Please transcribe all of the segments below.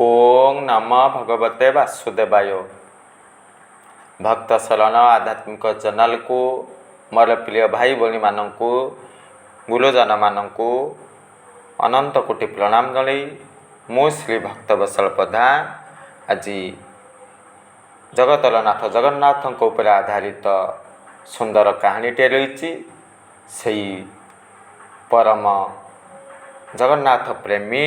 ओं नमो भगवते वासुदेवाय। भक्त शरण आध्यात्मिक चैनल को मोर प्रिय भाई भौणी मानू गुरुजन मानू अनंत कोटि प्रणाम जन मु श्री भक्त वत्सल प्रधान आज जगतर नाथ जगन्नाथ उपर आधारित सुंदर कहानीटे रही से परम जगन्नाथ प्रेमी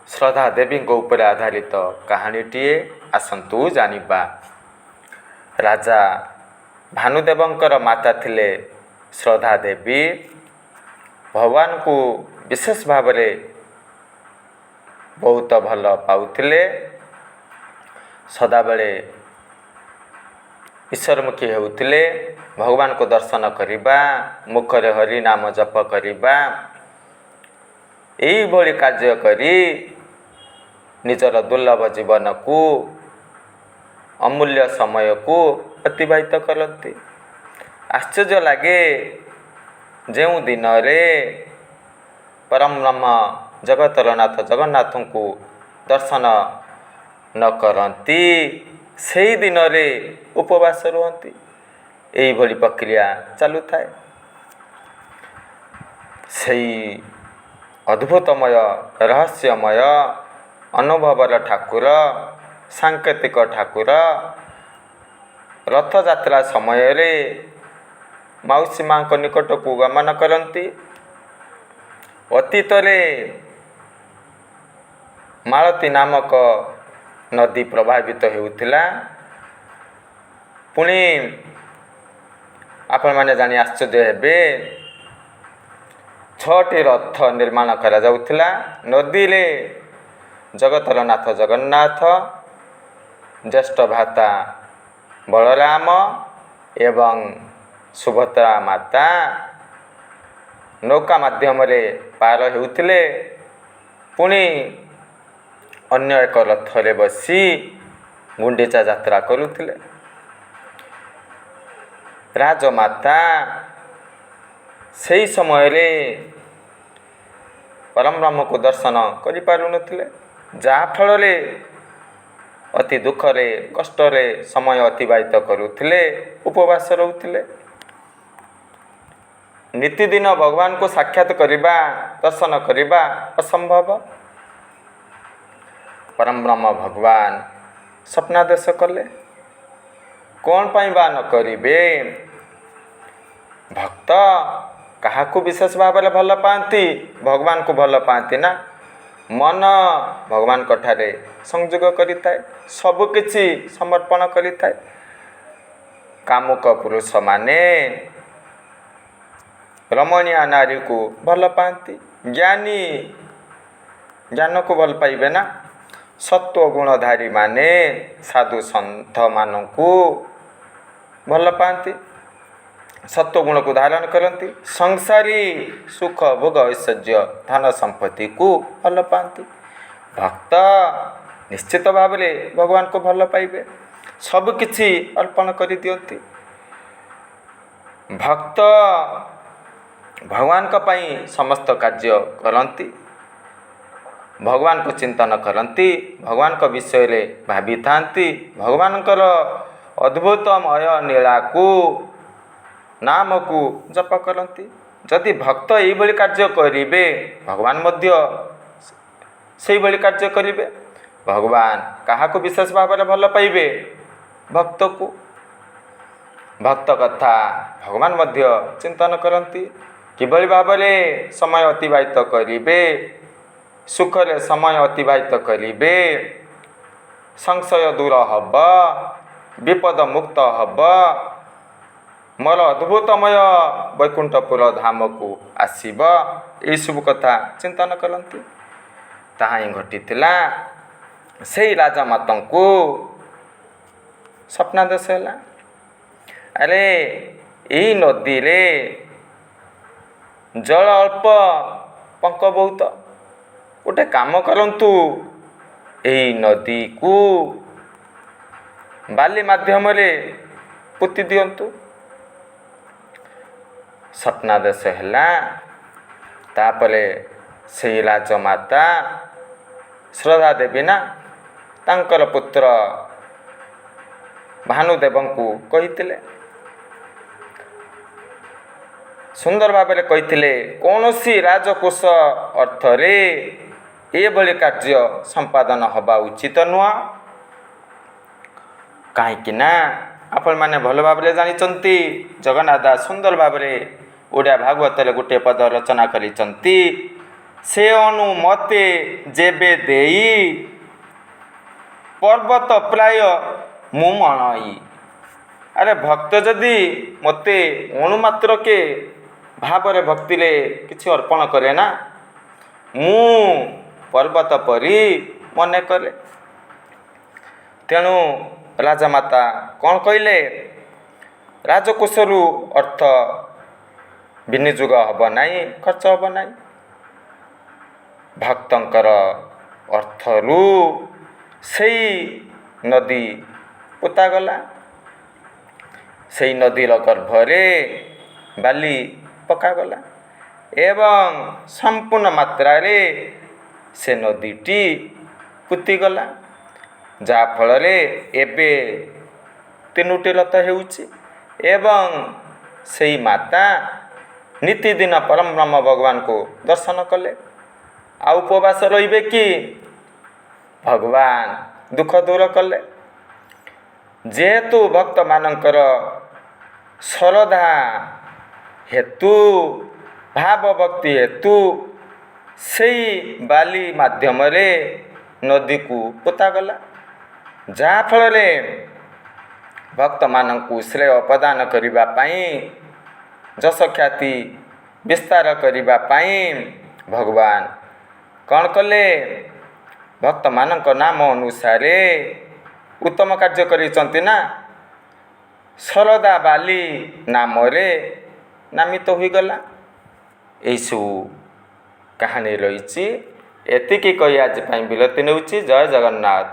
श्रद्धा देवी उपर आधारित कहानीटीए आसतु जानिबा। राजा भानुदेवंकर माता थिले श्रद्धा देवी। भगवान को विशेष भाव में बहुत भल पाउथिले। सदाबले ईश्वरमुखी होउथिले। भगवान को दर्शन करिबा, मुखरे हरि नाम जप करिबा, एई भली कार्य करी निजर दुर्लभ जीवन को अमूल्य समय को अतिबाहित करती। आश्चर्य लगे जो दिन रे परम ब्रह्म जगतर नाथ जगन्नाथ को दर्शन न करती से दिन रे उपवास रुहती। यही भली प्रक्रिया चालू थाए। सही अद्भुतमय रहस्यमय अनुभवर ठाकुर सांकेतिक ठाकुर रथ यात्रा समय रे मौसी माँ निकट को गमन करती। अतीत रे मालती नामक नदी प्रभावित होउथिला। पुणी आपण माने जानी आश्चर्य हेबे 6टी रथ निर्माण करा जाउथिला। नदी रे जगतर नाथ जगन्नाथ, ज्येष्ठ भ्राता बलराम एवं सुभद्रा माता नौका माध्यम रे पार होउथिले। पुणी अन्य एक रथ रे बसी गुंडीचा यात्रा करुथिले। राजमाता सही समय रे परम ब्रह्म को दर्शन करि पारु नथिले। जहाँ फल रे अति दुख रे कष्ट रे समय अतिबाहित करुथिले, उपवास रहुथिले। नितिदिन भगवान को साक्षात करिबा, दर्शन करिबा असंभव। परम ब्रह्म भगवान स्वप्नादेश कले। कौन पाई बा न करिबे? भक्त कहा को विशेष भाव में भल पाती, भगवान को भल पाती ना। मन भगवान कठारे संयोग करिताए, सबकिछि समर्पण करिताए। कामुक पुरुष माने रमणीय नारी को भल पाती, ज्ञानी ज्ञान को भल पाइबे ना। सत्व गुणधारी माने साधु संत मानू भल पाती, सत्व गुण को धारण करती। संसारी सुख भोग ऐश्वर्य धन संपत्ति को भल पाती। भक्त निश्चित भाव में भगवान को भल पाइबे, सबकिछि अर्पण कर दियंती। भक्त भगवान का पाई समस्त कार्य करती, भगवान को चिंतन करती, भगवान को विषय रे भावी थांती। भगवान कर अद्भुतमय लीला को नाम को जप करती। जदि भक्त यही भली कार्य करिबे, भगवान मध्य से भली कार्य करिबे। भगवान कहा को विशेष भाव में भल पाइबे? भक्त को। भक्त कथा भगवान मध्य चिंतन करती। किभली भाव में समय अतिबाहित करिबे, सुखरे समय अतिबाहित करिबे, संशय दूर हब, विपद मुक्त हब, मोर अद्भुतमय वैकुंठपुर धाम को आसीब, यही सब कथा चिंतन करती। ताहा ही घटिथिला। से राजमाता को स्वप्नादेश है। अरे यही नदी रे जल अल्प पंक बहुत, गोटे काम करंतु, यही नदी को बाली माध्यम रे पुति दियंतु। स्वप्नादेश है। तापरे से राजमाता ଶ୍ରଦ୍ଧା ଦେବି ନା ତାଙ୍କର ପୁତ୍ର ଭାନୁଦେବଙ୍କୁ କହିଥିଲେ। ସୁନ୍ଦର ଭାବରେ କହିଥିଲେ, କୌଣସି ରାଜକୋଷ ଅର୍ଥରେ ଏଭଳି କାର୍ଯ୍ୟ ସମ୍ପାଦନ ହେବା ଉଚିତ ନୁହଁ। କାହିଁକି ନା ଆପଣମାନେ ଭଲ ଭାବରେ ଜାଣିଛନ୍ତି, ଜଗନ୍ନାଥ ଦାସ ସୁନ୍ଦର ଭାବରେ ଓଡ଼ିଆ ଭାଗବତରେ ଗୋଟିଏ ପଦ ରଚନା କରିଛନ୍ତି, ସେ ଅନୁମତେ ଯେବେ ଦେଇ ପର୍ବତ ପ୍ରାୟ ମୁଁ ମଣଇ। ଆରେ ଭକ୍ତ ଯଦି ମୋତେ ଅଣୁମାତ୍ରକେ ଭାବରେ ଭକ୍ତିରେ କିଛି ଅର୍ପଣ କରେ ନା, ମୁଁ ପର୍ବତ ପରି ମନେ କରେ। ତେଣୁ ରାଜାମାତା କ'ଣ କହିଲେ? ରାଜକୋଷରୁ ଅର୍ଥ ବିନିଯୋଗ ହେବ ନାହିଁ, ଖର୍ଚ୍ଚ ହେବ ନାହିଁ। ଭକ୍ତଙ୍କର ଅର୍ଥରୁ ସେଇ ନଦୀ ପୋତାଗଲା। ସେଇ ନଦୀର ଗର୍ଭରେ ବାଲି ପକାଗଲା ଏବଂ ସମ୍ପୂର୍ଣ୍ଣ ମାତ୍ରାରେ ସେ ନଦୀଟି ପୋତିଗଲା। ଯାହାଫଳରେ ଏବେ 3ଟି ରଥ ହେଉଛି ଏବଂ ସେଇ ମାତା ନିତିଦିନ ପରମବ୍ରହ୍ମ ଭଗବାନଙ୍କୁ ଦର୍ଶନ କଲେ। ଆଉ ଉପବାସ ରହିବେ କି? ଭଗବାନ ଦୁଃଖ ଦୂର କଲେ। ଯେହେତୁ ଭକ୍ତମାନଙ୍କର ଶ୍ରଦ୍ଧା ହେତୁ, ଭାବ ଭକ୍ତି ହେତୁ ସେଇ ବାଲି ମାଧ୍ୟମରେ ନଦୀକୁ ପୋତାଗଲା। ଯାହାଫଳରେ ଭକ୍ତମାନଙ୍କୁ ଶ୍ରେୟ ପ୍ରଦାନ କରିବା ପାଇଁ, ଯଶ ଖ୍ୟାତି ବିସ୍ତାର କରିବା ପାଇଁ ଭଗବାନ କ'ଣ କଲେ? ଭକ୍ତମାନଙ୍କ ନାମ ଅନୁସାରେ ଉତ୍ତମ କାର୍ଯ୍ୟ କରିଛନ୍ତି ନା, ଶ୍ରଦ୍ଧା ବାଲି ନାମରେ ନାମିତ ହୋଇଗଲା। ଏଇସବୁ କାହାଣୀ ରହିଛି। ଏତିକି କହି ଆଜି ପାଇଁ ବିରତି ନେଉଛି। ଜୟ ଜଗନ୍ନାଥ।